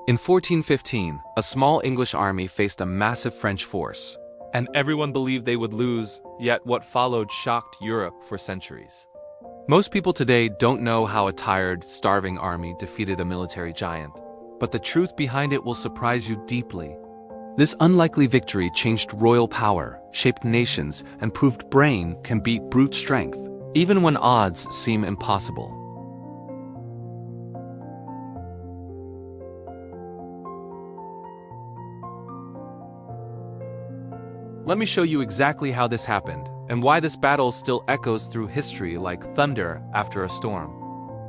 In 1415, a small English army faced a massive French force, and everyone believed they would lose, yet what followed shocked Europe for centuries. Most people today don't know how a tired, starving army defeated a military giant, but the truth behind it will surprise you deeply. This unlikely victory changed royal power, shaped nations, and proved brain can beat brute strength, even when odds seem impossible. Let me show you exactly how this happened, and why this battle still echoes through history like thunder after a storm.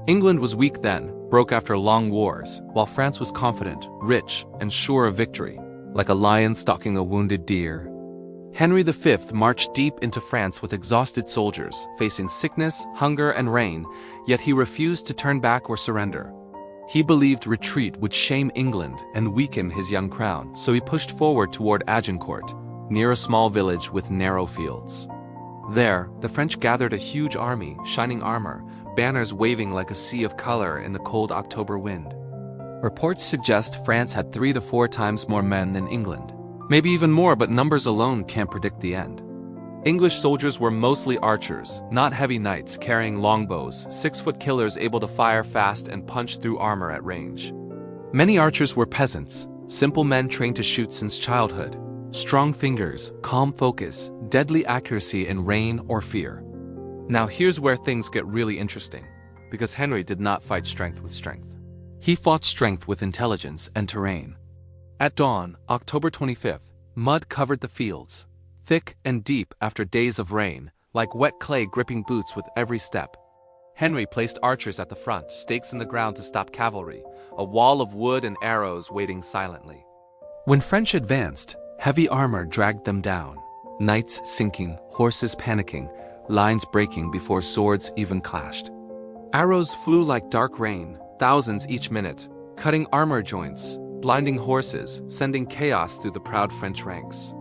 England was weak then, broke after long wars, while France was confident, rich, and sure of victory, like a lion stalking a wounded deer. Henry V marched deep into France with exhausted soldiers, facing sickness, hunger, and rain, yet he refused to turn back or surrender. He believed retreat would shame England and weaken his young crown, so he pushed forward toward Agincourt, near a small village with narrow fields. There, the French gathered a huge army, shining armor, banners waving like a sea of color in the cold October wind. Reports suggest France had 3 to 4 times more men than England. Maybe even more, but numbers alone can't predict the end. English soldiers were mostly archers, not heavy knights carrying longbows, 6-foot killers able to fire fast and punch through armor at range. Many archers were peasants, simple men trained to shoot since childhood. Strong fingers, calm focus, deadly accuracy in rain or fear. Now here's where things get really interesting, because Henry did not fight strength with strength. He fought strength with intelligence and terrain. At dawn, October 25th, mud covered the fields, thick and deep after days of rain, like wet clay gripping boots with every step. Henry placed archers at the front, stakes in the ground to stop cavalry, a wall of wood and arrows waiting silently. When French advanced, heavy armor dragged them down, knights sinking, horses panicking, lines breaking before swords even clashed. Arrows flew like dark rain, thousands each minute, cutting armor joints, blinding horses, sending chaos through the proud French ranks.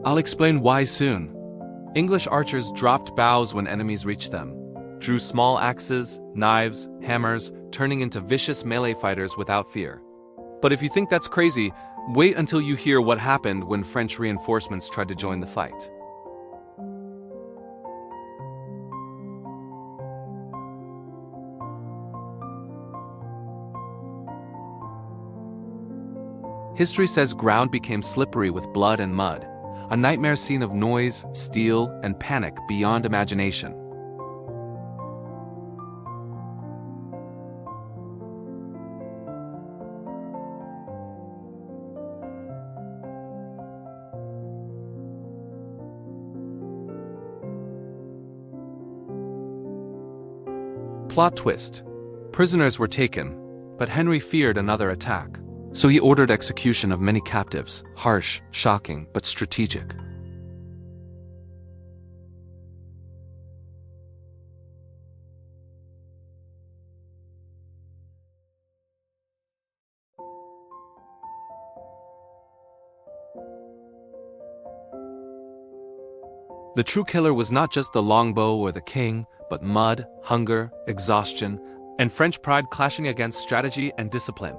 I'll explain why soon. English archers dropped bows when enemies reached them, drew small axes, knives, hammers, turning into vicious melee fighters without fear. But if you think that's crazy, wait until you hear what happened when French reinforcements tried to join the fight. History says ground became slippery with blood and mud, a nightmare scene of noise, steel, and panic beyond imagination. Plot twist. Prisoners were taken, but Henry feared another attack. So he ordered execution of many captives, harsh, shocking, but strategic. The true killer was not just the longbow or the king, but mud, hunger, exhaustion, and French pride clashing against strategy and discipline.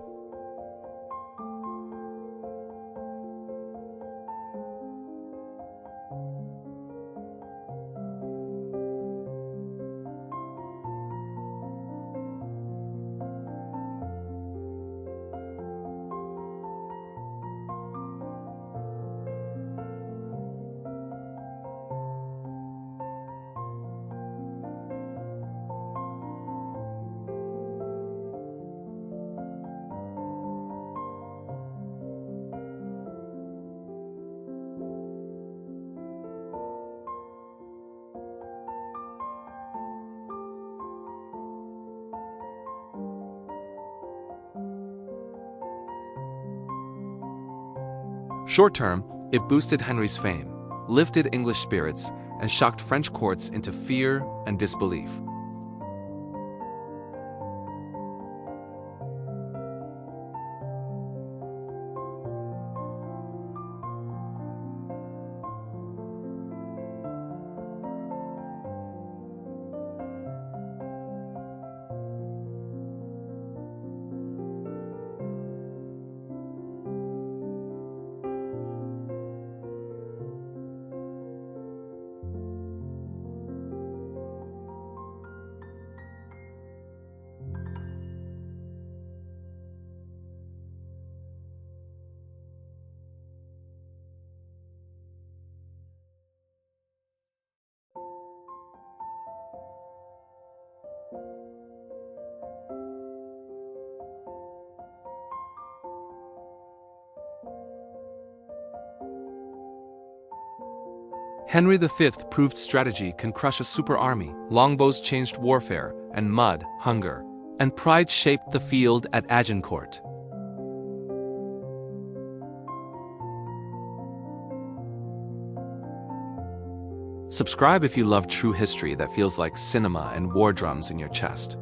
Short term, it boosted Henry's fame, lifted English spirits, and shocked French courts into fear and disbelief. Henry V proved strategy can crush a super army. Longbows changed warfare, and mud, hunger, and pride shaped the field at Agincourt. Subscribe if you love true history that feels like cinema and war drums in your chest.